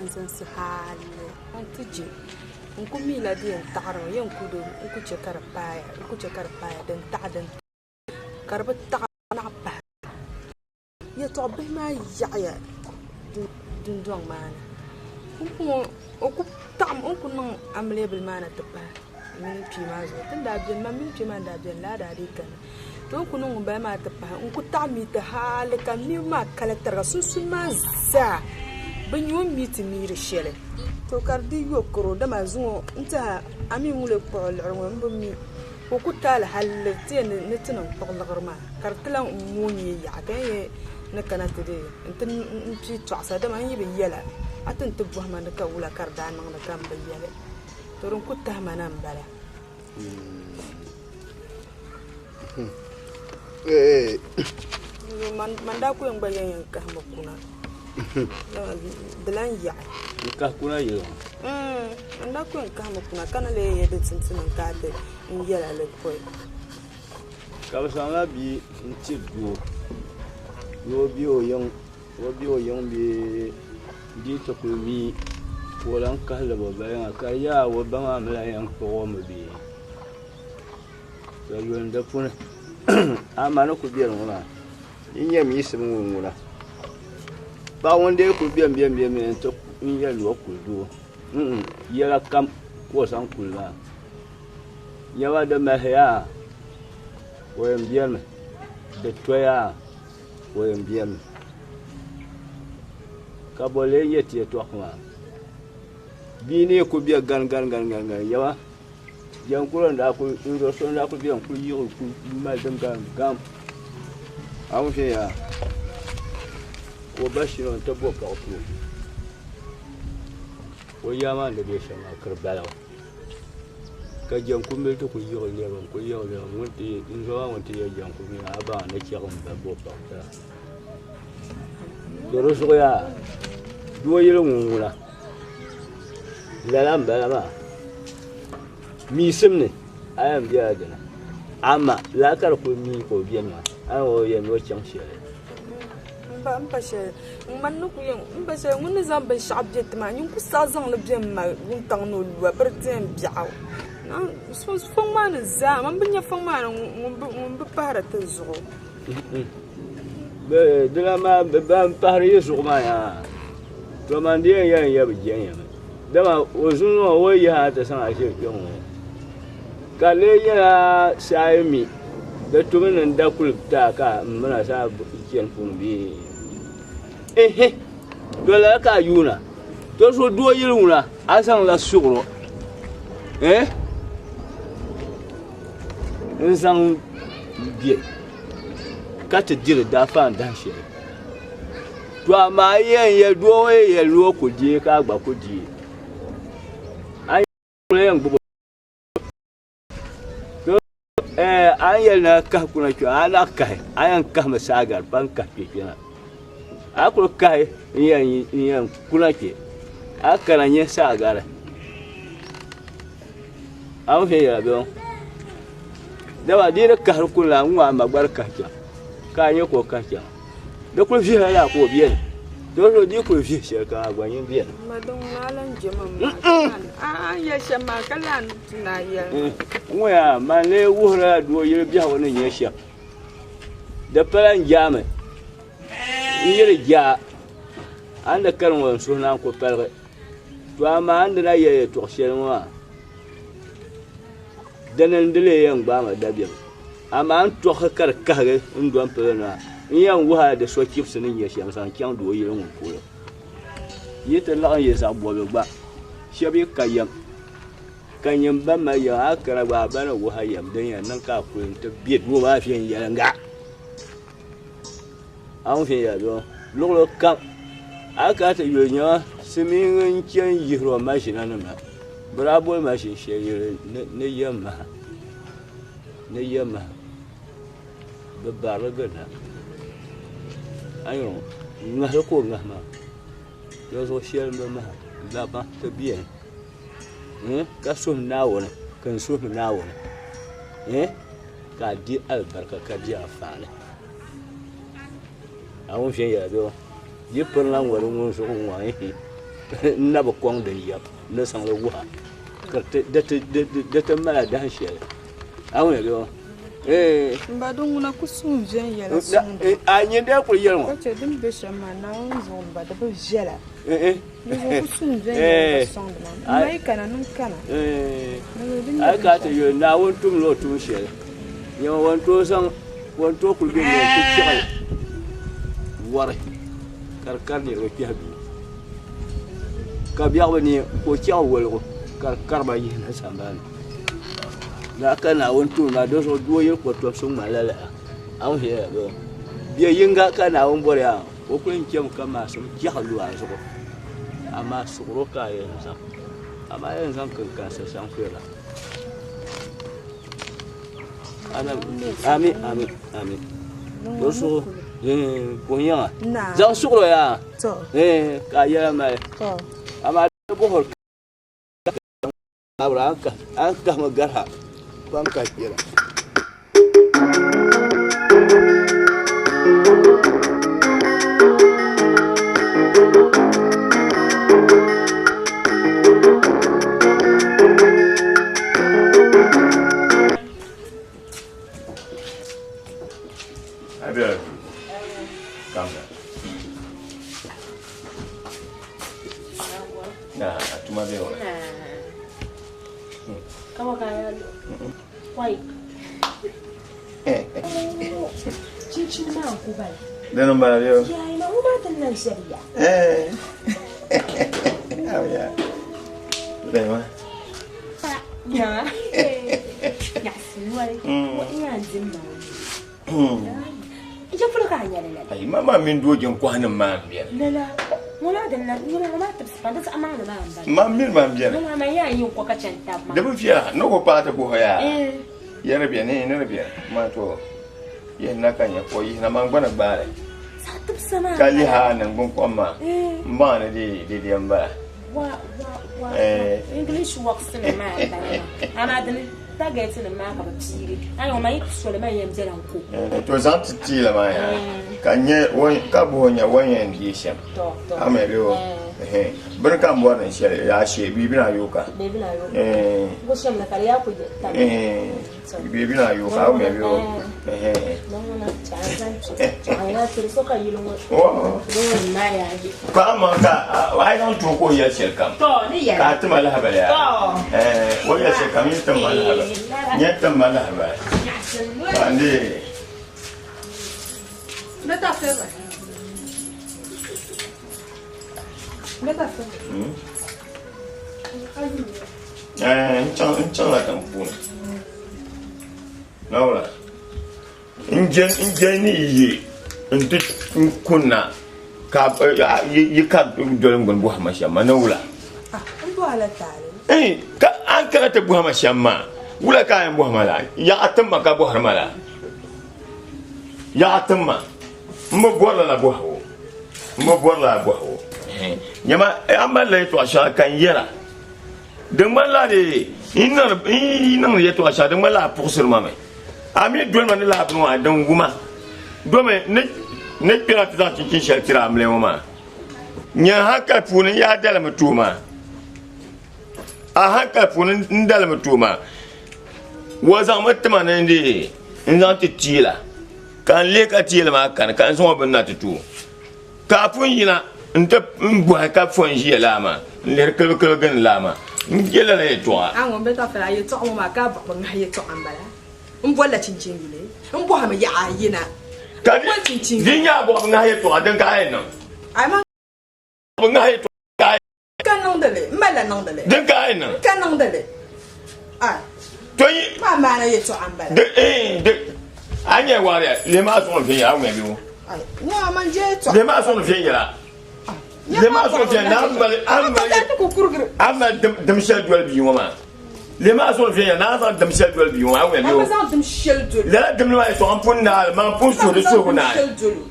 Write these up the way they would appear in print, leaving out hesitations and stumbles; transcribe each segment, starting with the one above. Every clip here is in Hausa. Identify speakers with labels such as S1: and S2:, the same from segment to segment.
S1: zan-zansi hali n-ti je n-ku mila di yɛn taɣiri yɛn n-ku che ka di paaya din taɣi ka di bi taɣi naɣi pahi yɛtɔɣ bihi maa yaɣiya dundɔŋ maa ni o ku taɣim n ku niŋ amiliya maa na ti pahi mini kpee maa zuɣu tin daa biɛni ma mini kpee maa daa biɛni laa daa dii gani to n ku niŋ ŋunbala maa ti pahi n ku taɣi miiti haali ka nira maa kala tariga sunsun maa zaa bi nyɛ o miiti miiri shɛli to ka di di yɔkoro dama zuŋo n tiɛha a mi ŋun le kpuɣi liɣiri ŋɔ n bi mi o ku taali halli ti yɛn ni ti niŋ kpuɣi liɣiri maa ka di ti lan moo nyɛ yaɣa ka yɛn ni kana ti de n ti n pii tɔɣisa dama n yi bi yɛla a ti n ti bɔhima ni ka wula ka di daa niŋdi ka n bi yɛli to din ku tahima na n bala man daa ku yɛn gba yɛn kahimi kuna di lan yaɣi
S2: n kahi kuna yɛli
S1: man daa ku yɛn kahimi kuna ka na lee yɛ di tintin n kaa ti n yɛla li pɔi
S2: ka bi zaŋla bia n ti doo ni o bɛ o yiŋ bee dii ti kuli mi ka o lan kahili bi bala ŋa ka di yaa o ba maa mi lan yɛn kpuɣi o mi bee ka yuli di puni ama ni ku biɛni ŋɔ maa yi nyɛ miisim ŋuna paɣa ŋun dee ku biɛni mi n yɛ luɣu kuli doo yɛla kam ka o zaŋ kuli maa nyɛma di mahiya o yɛn biɛni di toya o yɛn biɛni ka bo lee nyɛ tiya tɔɣu maa bia ni ku bɛ gani yɛma jankuro ndaa ku so ndaa ku biɛni ku yiɣi ku mali dim gam a mu fi ya o ba shino n ti bo paɣa puuni o yaa maa ni bɛ shɛŋa kiri balawa ka janku mili ti ku yiɣi lɛbin n zo maa ŋun ti yɛ janku mi a baŋ ni chɛɣu n ba bo paɣa ta do di zuɣu yaa doo yili ŋuna lala n bala maa miisim ni a yɛn biɛla dini ama laa ka di ku mii ka o biɛni maa a yɛn o yɛn ni o chaŋ shɛli
S1: n pa shɛli ŋmani ni ku yɛn n pa shɛli ŋun ni zaŋ binshɛɣu bɛ ti maa nin ku saa zaŋli biɛni ma wuntaŋ ni o lua biri ti yɛn biɛɣu fɔŋ maa ni zaa man bi nyɛ fɔŋ maa ni ŋun bi pahari ti zuɣu
S2: dina maa ban pahari yi zuɣu maa yaa to man di yɛn yɛ bi jɛnyɛmi dama o zuŋ o yaha ti saŋ a ʒiri kpɛ ŋɔ ka lee yɛla saa yi mi di tumi ni da kuli taa ka n mina saa chɛni puuni bee dɔla ka a yuuna to so doo yili ŋuna a zaŋla suɣuro n zaŋ bɛ ka ti diri daafaan dahi shɛli to amaa yɛn doo yɛ loo ku die ka a gba ku die a yɛn gbubi an yɛli na kahi kuna kpɛ a na kahi a yɛn kahimi saagari pa n kahi kpɛ kpɛna a kuli kahi n yɛn kuna kpɛ a kana nyɛ saagari a fi yɛla bɛ dama dii ni kahiri kuli la n ŋmaa ma gbari kahi chɛŋ ka a nyɛ ka o kahi chɛŋ di kuli vihi la ka o biɛni so dii kuli vihi shɛli ka a gba nyɛ biɛni ŋɔya man lee wuhirila doo yili biɛhigu ni nyɛ shɛm di pala n jaami n yili jaa an di kari ŋɔ n suhi naan ku paligi to amaa an dina yɛ yɛltɔɣa shɛli ŋɔ maa dini n di lee yɛn gbaama dabiɛm amaa n tɔɣi ka di kahigi n do n pili na n yɛn wuhila di so chibsi ni nyɛ shɛm zaŋ chaŋ doo yili ŋun polo yi ti laɣim yɛ zaɣ bɔbi gba shɛba yi ka yɛm ka nyim ba ma yɛm a kana gba a ba ni wuha yɛm din yɛn niŋ ka a kuli ti bɛ doo maa fi yɛlinga a ŋun fi yɛli dɔn luɣuli kam a kana ti yuli nyɛma simi n chɛn yihiri o mashina nima biri a boli mashin shɛli yili ni yɛm maha bi barili gina a yɛn ŋahili ka o ŋahi maa di zuɣu shɛli bi maha labaŋ ti biɛni ka suhim Naawuni ka n suhim Naawuni ka a di alibarika ka di anfaani a ŋun fi yɛli dɔn yi pirila ŋɔli ŋun zuɣu ŋɔ na ba kwang da yap na sang la wa ka da mala da han shele awon le
S1: Mba don na kusun jen yela sun.
S2: A nyen da ko yel mo.
S1: Ko che dim be shama na zon ba da be jela. Yo kusun jen yela sun ma. Mai kana nun kana.
S2: Ai ka ta yo na won tum lo tum shel. Yo won to sang won to kul be ne ku chal. War kar ni ro piabi. Ka biya woni ko chaw wol ko kar ba yi na samban. Na kana won tu na do so do yel ko to so malala aw he go biya yinga kana won bore ya o ko en kem kama so jahalu a so ama sugro ka yen sa ama yen san kan sa san fera ana ami do so ko nya za sugro ya
S1: to
S2: ka ya mai
S1: to
S2: ama bo hol abra ka magara Banca quiera.
S3: A ver, cambia. Nah, cuma dia orang.
S4: Kamu kayak white. Cincin ma aku bal.
S3: Dan nombor dia.
S4: Ya, ini rumah tenang saja.
S3: Oh ya. Sudah mah.
S4: Ya. Ya semua. Ingat zimba. Ija perlu kaya ni.
S3: Ay, mama min dua jeng kuah nem mam dia.
S4: Lala. Mula dan mula ma tersepandas amang na mam.
S3: Mam min mam dia.
S4: Mula ma ya yung kwa kacantap ma.
S3: Debu fia, no ko pata ko ya. Ya rabia ni, na rabia. Ma to. Ya nakanya ko yi na mang bana bare.
S4: Satu sama.
S3: Kali ha nang bung ko ma. Ma na di amba.
S4: Wa. English works in ma. Ana dan target in ma ka bapiri. Ayo ma yi so le ma yem zela ko.
S3: To zanti ti la ma ya. Kanye won ka bo nya won yan di shem.
S4: To.
S3: Amelo. Bana ka mo na she ya she bi na yoka.
S4: Baby na yo. Go shem na kale ya ko je.
S3: Bi na yoka amelo.
S4: Nona chanzan. Ana tirso ka yilo mo.
S3: Oh.
S4: Don na ya ji.
S3: Ka ma ka ai don to ko ya she kam.
S4: To ni ya.
S3: Ka tuma la habala ya.
S4: To.
S3: Wo ya she kam yin tuma la habala. Nya tuma la habala. Ande.
S1: Neta fera. Neta fera.
S3: Chang la kan pun. Naula. Injen ni yi. Ntu kunna. Ka yi ka dolen gon bu hama shamma naula.
S1: Mbo ala tare.
S3: Ka an karata bu hama shamma. Wula ka yan bu hama la. Ya atamma ka bu hama la. Ya atamma. Mbo borla la bu hawo. Mbo borla la bu hawo. Nyama amba la to asha kan yera. Dengman la de inang ye to asha dengman la pour seulement mais. Ami dol man la bu wa denguma. Do me ne pirate da cikin sheltira amle mama. Nya haka punin ya dala mutuma. A haka punin ndala mutuma. Waza matma nan de in zan titila. Kan leka tila ma kan so bin na tutu. Kafin yina nta mbwa ka fon ji lama ler kal gan lama ngela la yetwa
S1: An beta fera ye to ma ka ba ban haye to ambala. Mbo la cincin gile. Mbo ha ma ya ayina.
S3: ka dinya bo nga yetwa dan ka eno
S1: Ai ma
S3: bo nga yetwa
S1: kan non dele, mala non dele.
S3: dan ka eno
S1: Kan non dele. Ai,
S3: to yi
S1: ma ma na ye to ambala.
S3: de anya ware le ma so fe ya ngwe bi
S1: Ai, no man je to.
S3: le ma so fe ya le ma so fe na amma dem shel dwal bi wama le ma so fe ya na za dem shel dwal bi wama ngwe
S1: Ma
S3: bi
S1: za dum shel dul.
S3: la dem ma so an pun na ma pun so de so na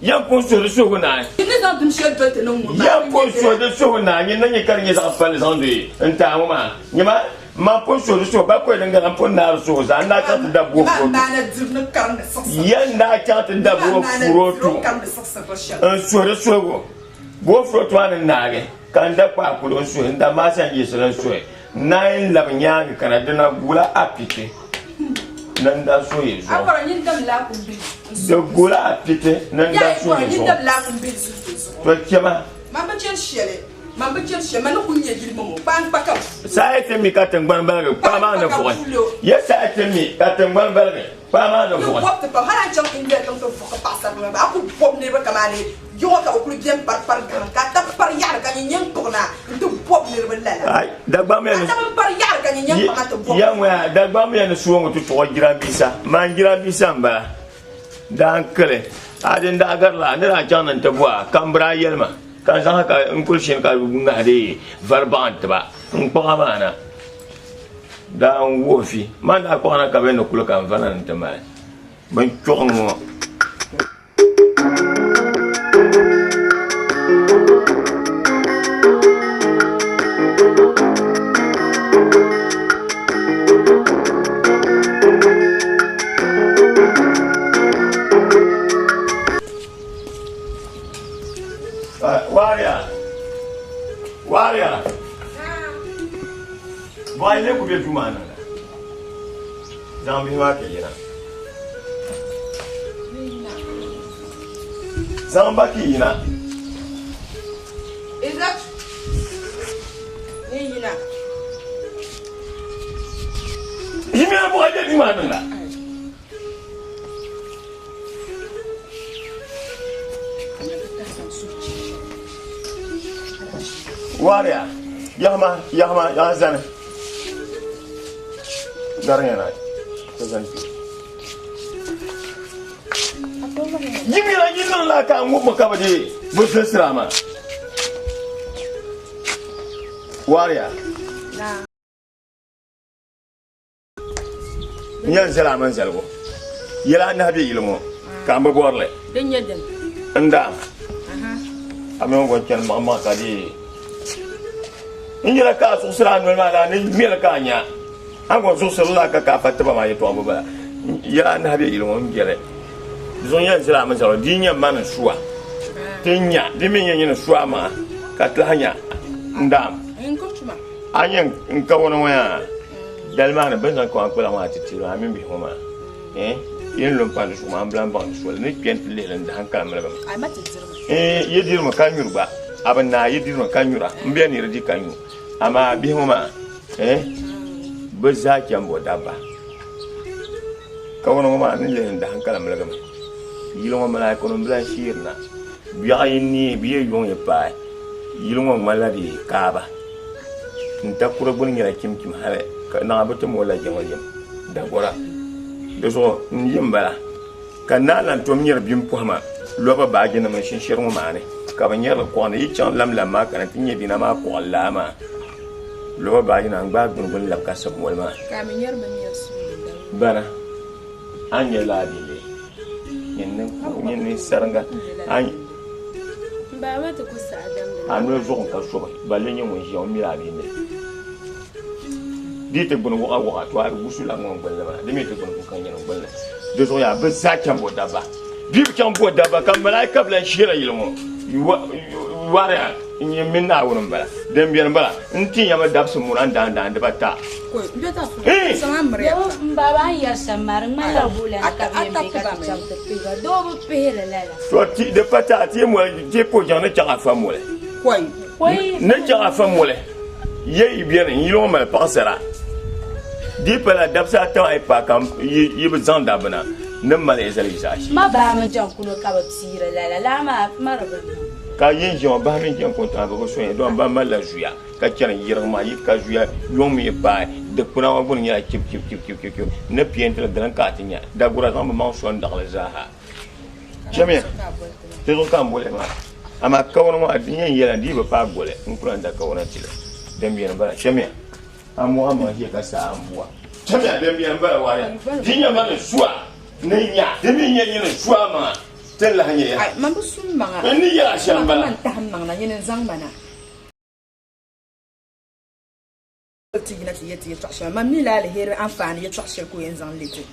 S3: ya pun so de so na
S1: Ni za dum shel dul te no mo.
S3: ya pun so de so na ni na ni kar ni za fa le zande nta ma ni ma pun so de so ba ko de ngam pun na so za na ka da bo
S1: Ma
S3: ko
S1: na dum na kan sasa.
S3: ya na ka da bo furo tu
S1: Kan sasa ko shel.
S3: so de so bo furo tu an na ge kan da pa kulon su inda ma san yi sulan su nine lab nyang kana dana gula apite nan da so yi zo
S1: Agora yin dam la kumbi.
S3: da gula apite nan da so yi
S1: yin
S3: zo
S1: dam la kumbi.
S3: to kema
S1: Mamba chen shele. Mamba chen shele manu kunye jil momo. Bang pakam.
S3: sa ete mi ka tangban balga pa ma na fo ya sa ete mi ka tangban balga pa ma na
S1: Yo
S3: fo
S1: pop te pa hala chang inde tong to foka pasa ba. Aku pop ne ba kamane. Yo ka ku jem par gan ka ta par yar ka nyeng ko na. Ndu pop ne ba la.
S3: ai da ba me
S1: Ta par yar ka nyeng ko na to pop.
S3: ya wa da ba me na suwo to to gira bisa ma gira bisa mbala dan kale adin da agarla ne ra janan ta bua kambra yelma kan san haka in kulshin ka bunga de verbant ba in ko amana da an wofi man da ko ana ka be no kula kan vanan ta mai ban chongo waria vai le ku be jumana la zambi wa ke yana zamba ki yana
S1: Exact. Ni yina.
S3: yimi na bo aje jumana la waria yahma ya zana garanya na zan yimi na yin la ka mu ka ba de bu sirama waria
S1: Na.
S3: nyan salaman salgo yela nabi ilmo ka mbo borle
S1: Den yeden.
S3: ndam amen go ken mama ka di injira ka so sira no mala ni mel ka nya an go so sira ka ka fatta ba ma yeto amba ba yela nabi ilmo ngere zon yan salaman salgo di nya man suwa tinya di min nya suwa ma ka ta hanya ndam
S1: En ko chuma.
S3: anyen nka wono wa dalmana ben ko an kula ma titiro amin bi homa yen lom pan su ma amblan ban su ne pient le lan dan kan mala
S1: Ai mati zirma.
S3: yedir ma kan yurba aban na yedir ma kan yura mbe ni redi kan yu ama bi homa be za kyambo daba ka wono ma ne le dan kan mala gam yilo ma mala ko no blan shirna biya ni biye yon ye pa yilo ma mala di kaba nta kura bun ngira kim hale na abata mo la jamal yam da gora da so yim bala kan na lan to myer bim pohma loba ba gina man shin shirmu mane ka ban yar ko ne yichan lam lam ma kan tinye dina ma ko lama loba ba gina ngba gun lab ka sab mol ma
S1: Ka min yar ban yar su.
S3: bana anya la dile yen ne saranga an
S4: Ba wata kusa adam da.
S3: anu zo ka so ba le nyen mo ji on mi la dile dite gun wa to ar gusula ngon balla ba de me te gun kan yan balla de so ya ba sa chambo daba bi chambo daba kan malaika bla shira yilmo wara inye minna wonum bala dem bien bala nti yama dabsu muran dan de bata
S1: Ko njota fu.
S3: Eh.
S1: Sama mre.
S4: Baba ya samar mala bula
S1: Ata-
S4: ka
S1: ata
S4: be ka
S1: kuba me.
S4: cham te piga do pele la.
S3: to ti de pata ti mo ti po jana cha fa mole
S1: Koi.
S4: Koi
S3: ne cha fa mole ye bien yilo mal pasera di pala dabsa ta ai pa kam yi be zan dabana ne mal ezali sashi
S4: ma ba ma jan kuno ka ba tira la ma marabe.
S3: ka yin jon ba min jon konta ba ko so don ba mal la juya ka kyan yirma yi ka juya yom mi ba de kuna wa bun ya kip ne piente de lan ka tinya da gura zan ma so ndal zaha jamia te zo kan bole ma ama ka wono ma adinya yela di ba pa gole in kuna da ka wona tile dem bien ba jamia amu ama hi ka sa amwa jamia dem bien ba wa ya dinya ma suwa ne nya de mi nya ne suwa ma tel la hanya ya
S1: Ai mambu sun manga.
S3: ni ya shamba
S1: Man ta han manga yin zang mana. Ti yina ti yeti yetwa ma mi la le here amfani yetwa ko yin zang lete.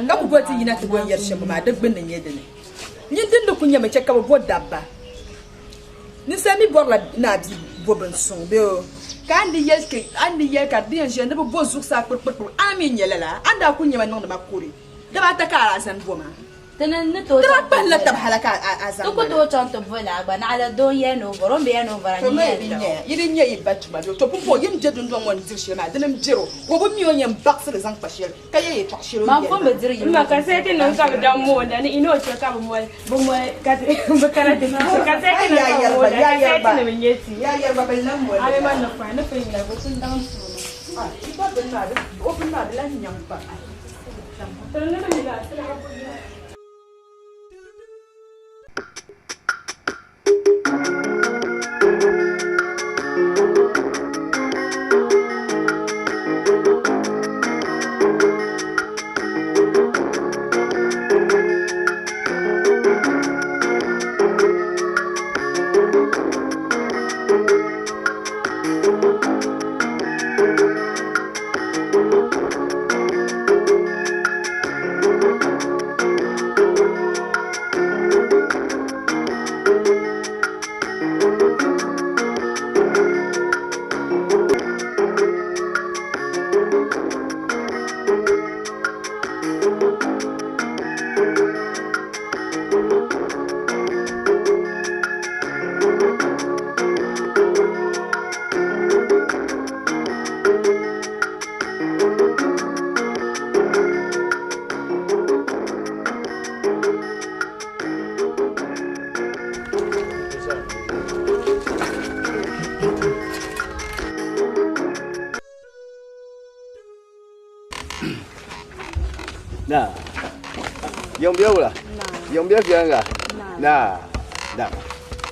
S1: Ka ku boti yina ti gon yer shamba ma da gbin ne yedene. Ni din da kunya me cheka bo dabba. Ni sami bor la na di bobin song bill. Candy Yelka, dear Jen, never was Zuxa, I mean Yella, and I couldn't even know the Makuri. The Batakaras and woman.
S4: Then the total
S1: Let them halaka as
S4: I could watch on to Vola, but I don't yet over, don't be an over.
S1: You didn't hear it, but to put him didn't want to share my dinner zero. What would you and boxes and Pashel? Kay, Pashel, my woman, you know, I said, no, come down more than you know, you're coming more. But my cat,
S2: Nah, yang biar lah, yang biar lah, nah,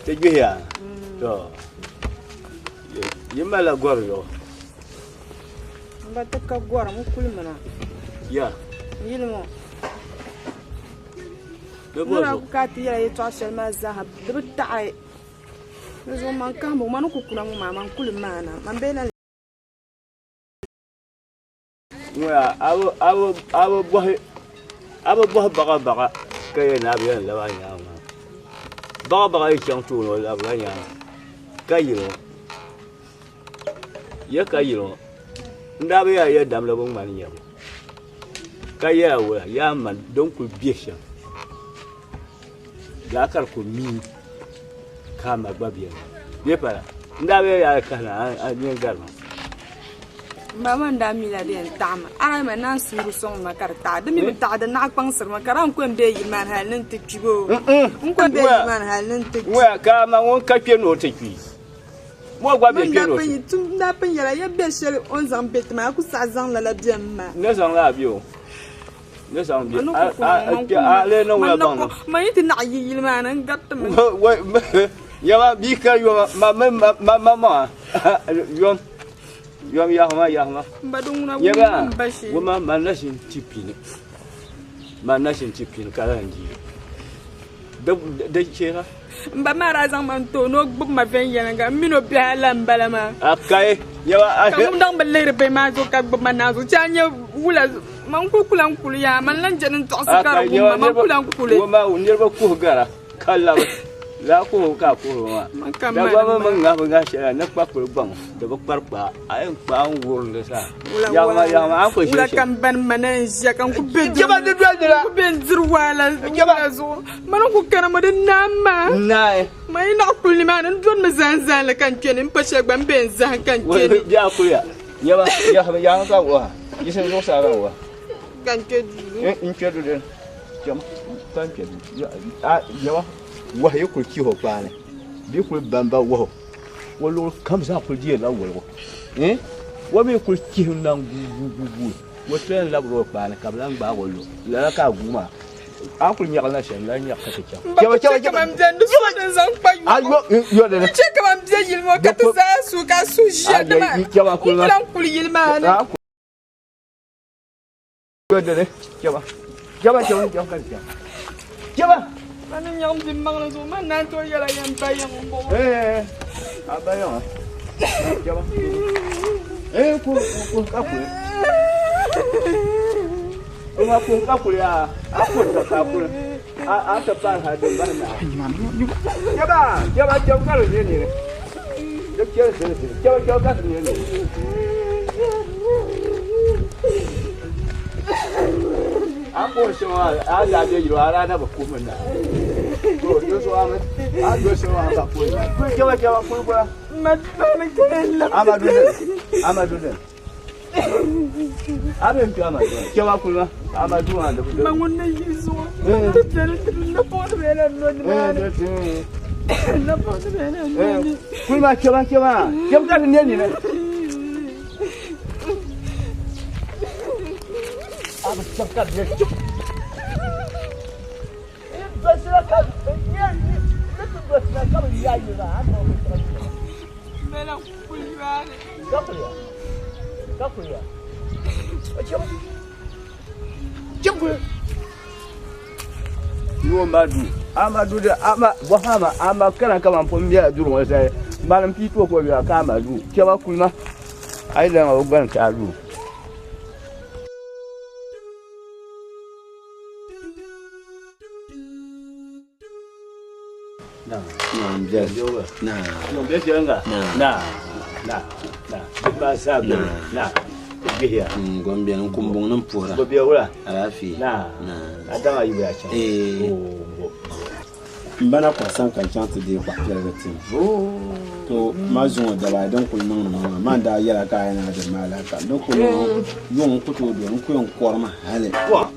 S2: terjual ya, tu, yang malah gor yo,
S1: But the Kagwar, Mukulmana.
S2: ya,
S1: You know,
S2: tu
S1: Mura
S2: bos,
S1: Katia, Tasha Mazahab, the tie. There's one man come, Manukulang, Mamma, Kulimana, Mambela.
S2: Abu buah baga kaya nabi lawan yang, baga yang tu lawan yang, kayu, ya kayu, nabi ya dam lawan mana yang, kaya awal ya man dongkul biasa, lakar kumi, kama babian, dia pada, nabi ya kana yang garma.
S1: Mama Damila and Tam, I'm an answer to song Macarta. The minute the knock bunks of Macaron couldn't be man had learned to go. Couldn't be man had learned to
S2: Where come I won't cut your note take peace. What was your note?
S1: to napping your best on some bit, Marcus Sazan la Gemma.
S2: Let's love you. Let's on you. I let no one.
S1: My internet man and got them.
S2: Yeah, because you are my mamma. You are
S1: But don't
S2: know, woman, my nation tipping. My nation tipping, Karangi. The chair.
S1: But my Razanto, no book my vein and got Mino Pialam Balama.
S2: Okay, you are
S1: come down, but later by my Manazo, Chanya, Wula, Mankulan Kulia, Malanjan and Tosaka, Mankulan Kulia,
S2: woman, never Kugara, Kala. Laku kapu, mama mengasih nak pakai bang, dapat berapa? Ayam bang urus dah. Yang aku sih.
S1: Ulah ban mana sih? Kan aku ben.
S2: Coba tu dua je lah.
S1: Aku ben zerwala. Coba so. Mana aku kena ada nama.
S2: Nah.
S1: Mai nak aku ni mana? Tuan mazan lah kan kena. Pasal ban ben zan kan kena.
S2: Dia aku ya. Yang kau wah. Isu dosa kau wah.
S1: Kan kena.
S2: Incur dulu. Jom. Kan kena. Ya. Wah you could kill plan. You could bamba wow. Well, comes up with you, eh? What we could kill now, what train love rope and a cablang bawlo, Laka Guma. Uncle Yalanation, Lanya Catcher.
S1: You are the check of Amzil, Mokatuza, Sushi, Yamakulan, man.
S2: Good, Java.
S1: Ano yang bimbang na suman nato yala yang bayang mo.
S2: Abayang. Java. Kapu. Kapu ya. Aku tak kapu. Apa pan ada bana. Java kalau ni. da kyau ka ne ne an ko shi ma a ga je yi ara na ba kuma na to yo so ama a yo so ama ba ko kyau ko ba Amadu ne abin fi Amadu kewa kuma Amadu na da
S1: man wannan yi zuwa na fara bayanan na fara bayanan
S2: kuma kewa ka ne ne abu tsaka ne basira ka basira ka ya yi ba
S1: Bela kulibare.
S2: Kakuya. Chukwu. Yo Amadu da ama kana kama mpombiya duru wasa. Malam pito ko biya ka Amadu. Kewa kulma. Ai da ogan ka ru. Na ba sa na biya
S5: gombe nan kumbon nan pora
S2: biya wala
S5: arafi
S2: na adama yi ya cha
S5: mbana kwa san kan chance de kwa tele tin to mazun da ba dan kun nan man da yara ka yana da malaka don kun yon kuto don kun korma hale wa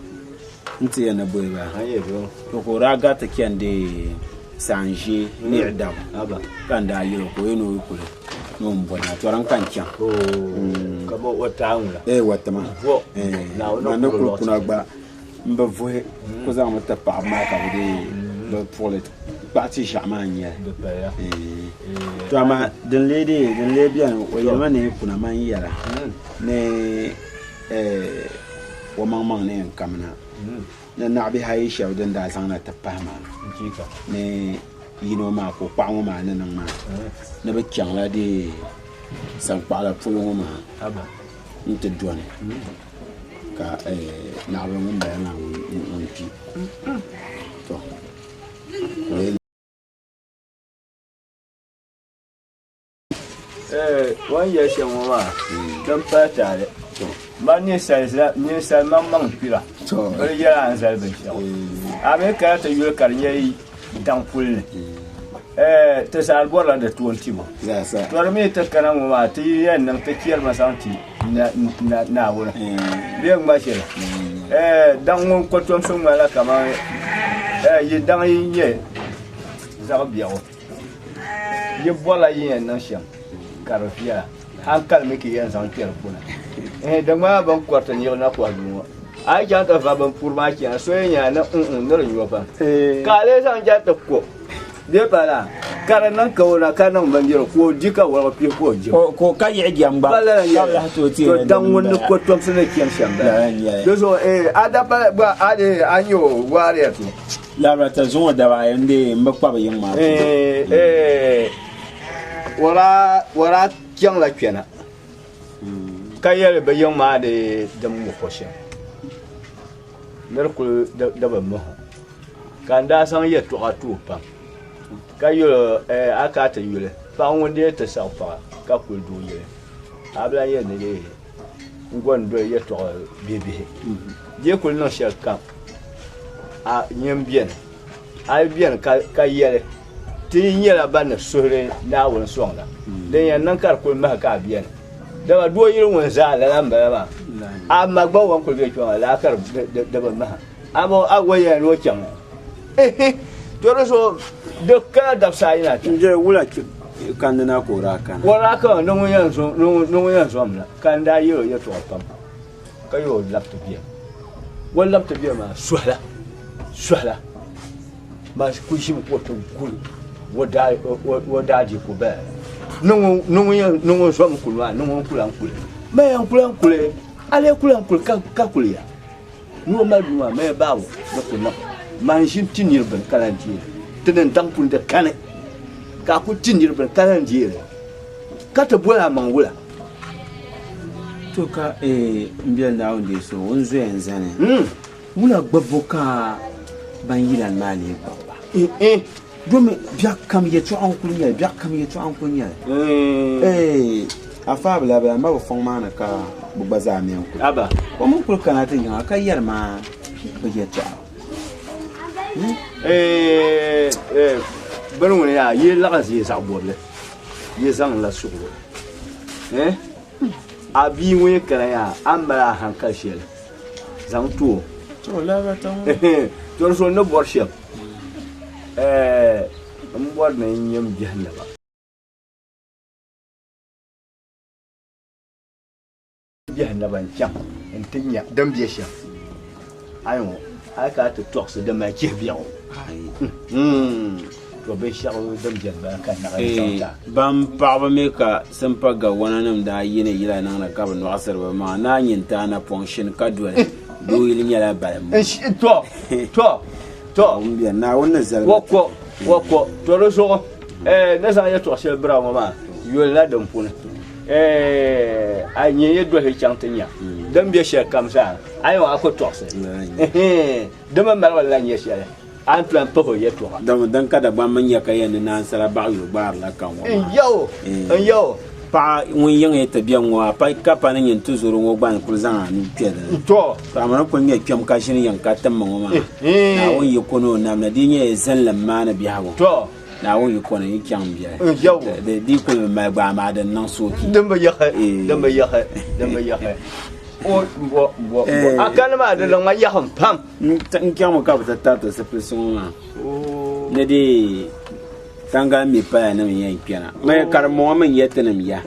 S5: nti yana boy ba
S2: haye do
S5: to ko raga ta kende sanje ni adam
S2: aba
S5: kan da yiro ko yeno kule no mbona to ran kan kyan
S2: ka bo wata amula
S5: wata ma na ko kuna gba mba voe ko za mu ta pa ma ka de le toilet parti jamais ya to ama den le bien o yama ne kuna man yara ne wa man ne kamna na bi hayi shaw den da san na ta pa ma
S2: jika
S5: ne yino ma ko pa mo ma nan ma na be kyan la de san pa la fu mo ma
S2: aba
S5: nte duane ka na we mo ba na on pi to
S2: wan ya shan wa dan fata da ba ne sai man pira
S5: to
S2: bari ya an zalbin shi ame ka ta yul karnyai dan kulne ta salbora da tuwon timo
S5: za sa
S2: to me ta kana mu ma ta yan nan ta kiyar masanti na wura biyan ma shi dan mun kwaton sun mala kamar yi dan yi za biya yi bola yin nan shan karfiya hankal miki yan san kiyar kuna da ma ban kwartan yau na kwa duwa ai jan ta fa ban furma ki so yanya na na ruwa fa kale san ja ta ko de bala karan nan ka wala kanan ban jira ko jika wala fi ko ji
S5: ko ka yi gyam ba
S2: Allah to ti dan wani ko to sun kiyan shan da do so ada ba ade anyo ware to
S5: la rata zo da ba yande mbakwa ba yin ma
S2: wala kiyan la kena kayar bayan ma da mu kwashe narku da ban mu kan da san ya to atu pa kayo aka ta yule fa wonde ta sa fa ka ku do yule abla ye ne ye ngon do ye to bebe je ku no shaka a nyem bien ai bien ka yele tin yela ban sore na won songa den yan nan kar ku ma ka bien da do irin wanza la lamba ba amma gba wan ko be to la kar da ban ma amma agwaya no kyan to so da kana da sai na
S5: je wula ki kan na ko ra kan
S2: wala kan no yan so amna kan da yo ya to pam kayo laptop ya wal laptop ya ma swala ma ku shi ko to kul wada di ko ba no so am kulwa no kulan kul me yan kulan kul ale kulan kul ka kuliya no ma duwa me bawo da kulan man shin tinir ban kalanti tenen tampul de kane ka ku tinir ban kalanti ka ta bola man wula
S5: to ka mbiyal na wonde so wonzo yanzu ne wula gbabbo ka ban yilan mali baba domi biak kam ye to an kunya biak kam ye to an kunya afa bla ba ma fon ma na ka bu baza mi an ku
S2: aba
S5: ko mun kul kana tin ga ka yar ma bu ye to
S2: bana wani ya yi lakas yi sa bolle yi san la sugro abi wani kana ya an bara hankal shel zan to
S5: la ba ta
S2: to so no worship an bor na yim jahannaba jahannaba jam en tinya dam biya sha ayo aka ta tox da ma ke biya to be sha dam jahannaba kan na ga
S5: bam pa ba me ka san pa ga wananam da yine yila nan na ka ba no asar ba ma na yin ta na function ka do yili nyala ba to biya na wannan zalma
S2: wako to ro so na sa ya to shel bra ma yo la dam puna a nye ye do he chantanya dam biya sha kam sa ayo ako to se dama mal wala nye sha an plan to ye to
S5: dan kada ba man ya kayan na sara ba yo bar la kan wa
S2: yo
S5: pa won yin e tabiyan wa pa ka pa nan yin tuzuru ngo ban kul zan anu peda
S2: to
S5: ta man ko nge kyam ka shin yan ka tamma ma na won yi kono na na di nye zan lamma na biya wo
S2: to
S5: na won yi kono yi kyam biya
S2: yo
S5: de di ko ma ba ma da nan soki
S2: dan ba ya o akana ma da lan ya han pam
S5: in kyam ka ba ta to se presun ma ne di tanga mi pa na mi yan piana mai karmo man yete na mi ya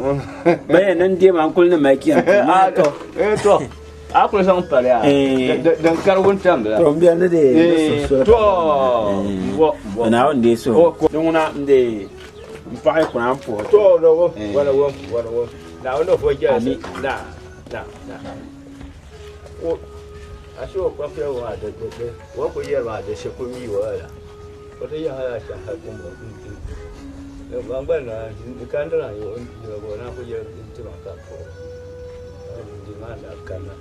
S5: bai nan die man kul na mai kiyan
S2: to akul san pare ya dan karwon tambla
S5: to biya ne de
S2: to
S5: na on de so don na de pa ko na po
S2: to no wala na on fo ja na o asho kwa pia wa de wa ko yer wa de se ko mi wala ko de ya ha sha ha ko mo bang ban na kan da yo go na ko yer ti ma ta ko di mana kana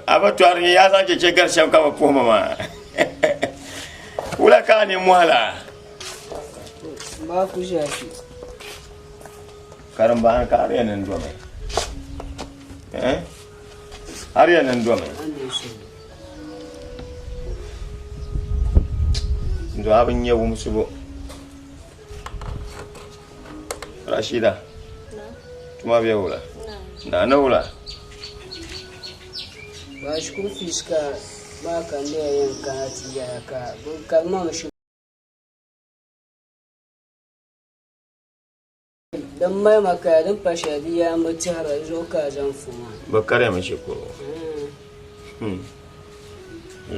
S3: aba tuar ya san ke gar sham ka ko mama wala ka ni muhala
S1: ba ku shafi
S3: karam ba ka are nan do mai are nan do mai ndo abin yawo musu bo Rashida tuma biya wala na wala
S1: ba shi kun fiska ba kan da yanka hati ya ka kalma shi dan mai makarin fashadi ya mutu har zo ka jan fuma
S3: bakare mashi ko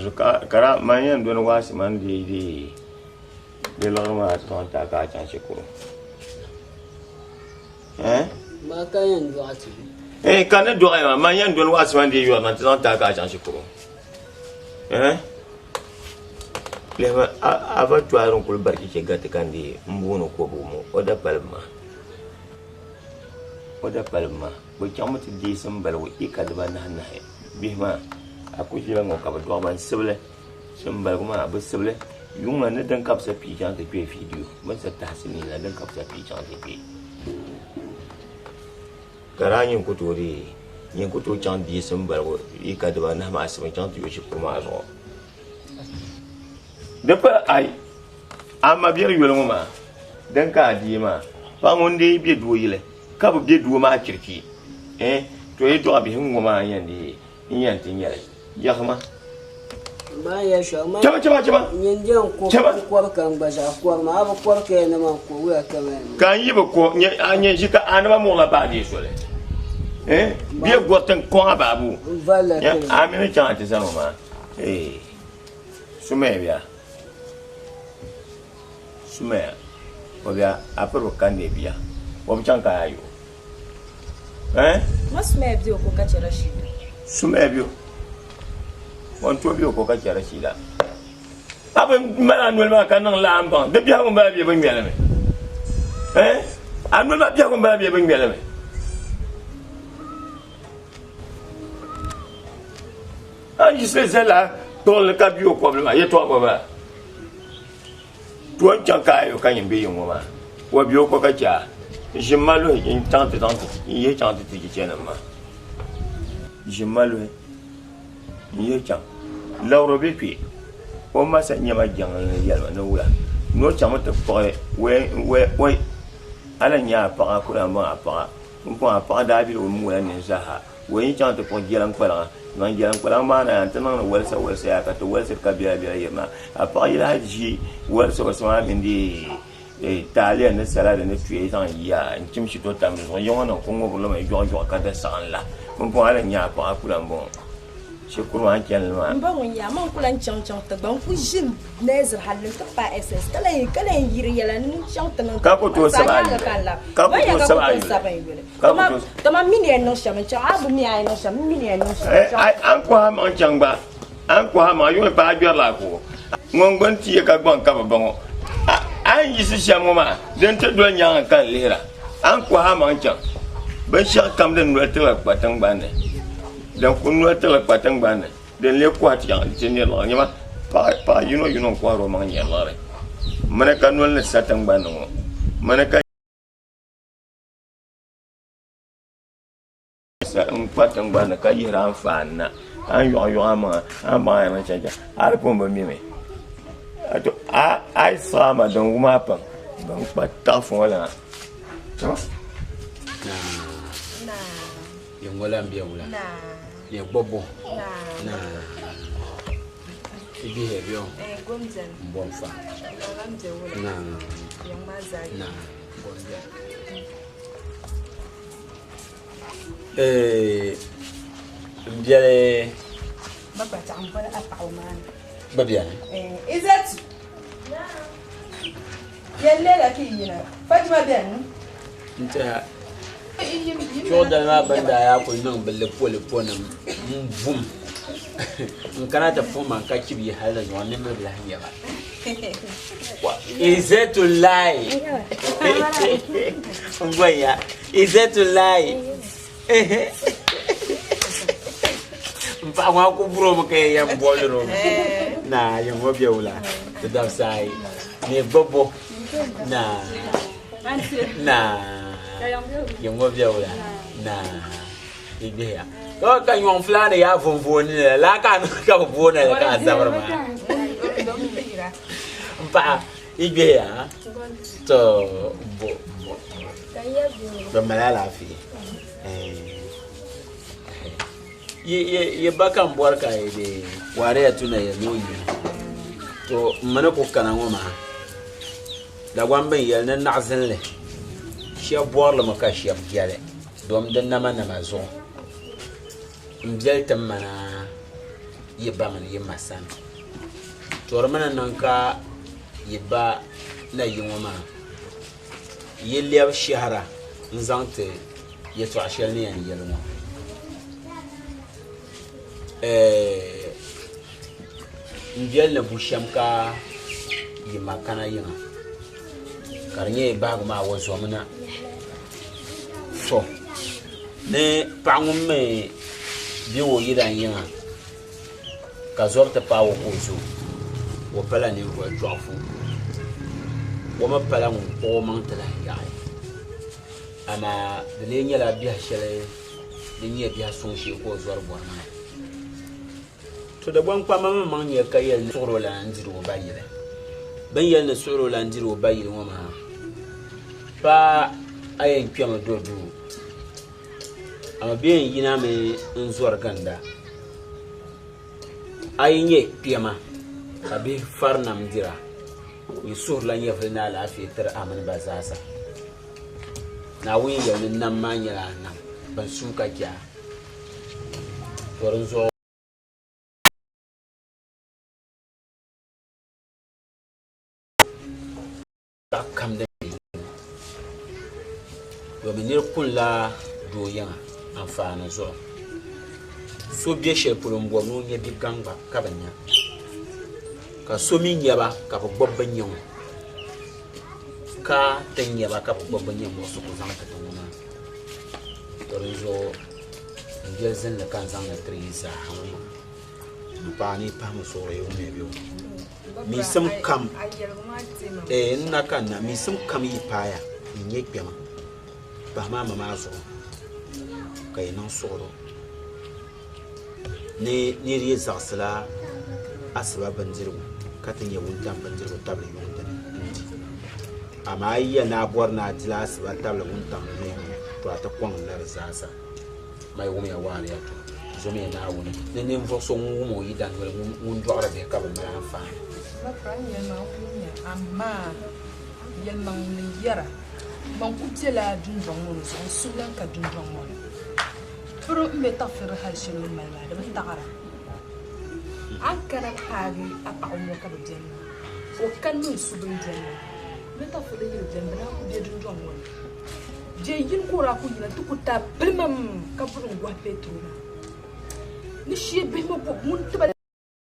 S3: zuka kara manyan don wasi man di lorma ton ta ka chan shi ko
S1: ba kayan duati
S3: kan do ay manyan don wasi man di yo man ton ta ka chan shi ko lema ava tuaron kul barki ke gati kandi mbuno ko bumo oda palma bo chamati di sambal wo ikadba na na bihma akujira ngo ka do man sible sambal kuma abu sible yunga ne dan kapsa pi jan te pe video man sa tahsini la dan kapsa pi jan te pe garanyin kutori yin kuto chan di sambal wo ikadba na ma asma jan te yo shi kuma zo depa ai ama bier yolo ma dan ka di ma pa ngonde bi do yile ka bu bi do ma kirki to yi do abi hin ma yandi yan tin yare ya kama
S1: ba ya sha ma
S3: chama
S1: yin jan ko kan baza ko ma ba ko ke na ma ko wa kamen
S3: kan yi ba ko anya shi ka anaba mo la ba di so le bi gotan ko ababu
S1: vala
S3: ya amina chan ti sama ma sumebia sumea obia apero kande bia obchanka ayo
S4: mas mebio ko kachera shida
S3: sumebio on to bi ko ka kira shi da abin mala nul ma kan nan la amban de biya ko ba bi ban mele me anul ma biya ko ba bi ban mele me an jisle zela to le ka bi ko problème ye to ko ba to chan ka yo kan yin bi yin wa wa bi ko ka ja je malo in tante ye tante ti ji na ma je malo ye chan lauro bi pi o ma sa nyama jang yalma no wula no chama te pore we ala nya pa ko ma pa ko pa da bi o mu la ne zaha we chan te po gelan kwala nan gelan kwala ma na tan na walsa ya ka to walsa ka biya yema apa ila haji walsa ma bindi talia ne salade ne tuye san ya ntim shi to tam so yo na ko ngo lo ma yo ka da san la ko ala nya pa ko bon shukuru an kelma
S4: mbon ya man kulan chang ta ban ku jim nezer halin ta pa ss kala yiri yala ni chang ta
S3: ka ko to saba ka ko to saba
S4: to ma mini en no shama cha abu mi ay no shama mini en no shama
S3: an ko ha man chang ba an ko ha ma yo pa jor la ko ngon ti ka gbon ka ba an yi su shama ma dan ta do nya kan lera an ko ha man chang ban sha kam den no ta ba tang ba ne dan kun no ta la patang bana den le kwat yang jeni la nyama pa you know kwa ro mang nya la re mana kan no le satang bana mo mana ka sa patang bana ka yira fan na an yo ama ama na cha cha ar pom ba mi me ato ai sa ma don uma pa ban patta fo la
S5: na yang wala mbia wala ye bobo na ibi hebyo
S1: gomzen
S5: mbonfa
S1: ngamze wala
S5: na
S1: yang mazai
S5: na bonja mbiale
S1: baba tambala atauman
S5: babia
S1: is that yalle la kiyina Fatima ben
S5: nta Jordan ma banda ya ko nan balle pole pona mvum nkana ta fuma ka kibi hala zo ne me bla hanya ba is it to lie ngwaya is it to lie mpa wa ko bro mo kay yam bolro na yam wo biawla to da sai ne bobo na yang ngobia wala na idea ko ka yon flane ya vonvoni la ka ka bona ka zabarma mpa idea to bo malala fi ye bakan borka ide ware ya tuna ya noyi to mana ko kana ngoma da gwamban yel na nazin le shia borla maka shia biale dom den nama zo mbiel tamana yeba man yema san tormana nanka yeba na yingoma yeliab shahara nzante yeto ashel ne yan yelmo mbiel na bushamka yima kana yinga karnye bag ma wazo mana so ne pangum me biwo yidan yinga ka zorta pa wo kozo wo pala ni wo jofu wo ma pala mu o man tala yaai ama de le nyala biya shele de nye biya son shi ko zor bo ma to da bon kwa mama man nye kayel soro la nziru wo bayile ben yel ne soro la nziru wo bayile wo ma pa ayen kyama dodu ama bien yina me nzuar ganda ayenye kyama abi farna mdira yusur la nyefle na la fi ter aman bazasa na wi yel nan manya na ban suka kya torin zo kam da domin ne kula doyan amfani zo so be she pulum bo no nya bi gangba ka banya ka so mi nyaba ka bo banya ka ten nyaba ka bo banya mo so ko zanga ta ngona to rezo ngel zen la kan zanga triza hawo ba ni pa mo so re o me bi mi sam kam na kan na mi sam kam yi paya nye kpema ba mama zo kay nan soro ne ri zarsala asba banjiru katin ya wunta banjiru tabla yunda amma ayya na bor na dila asba tabla wunta ne to ata kwang lar zasa mai wumi ya wani ya to zo me na wuni ne mvo so mo yi dan wala mun jora be ka ba ma fa
S1: ma franya ma wunya amma yelman ni yara man kutela dunjong mo so sulan ka dunjong mo pro me tafir hal shelu malma da tagara an kana pagi apa ummo ka bijanna o kanu subin janna me tafir yi janna ku je dunjong mo je yin ko ra ku yina tukuta bilmam ka burun gwa petro ni shi be mo mun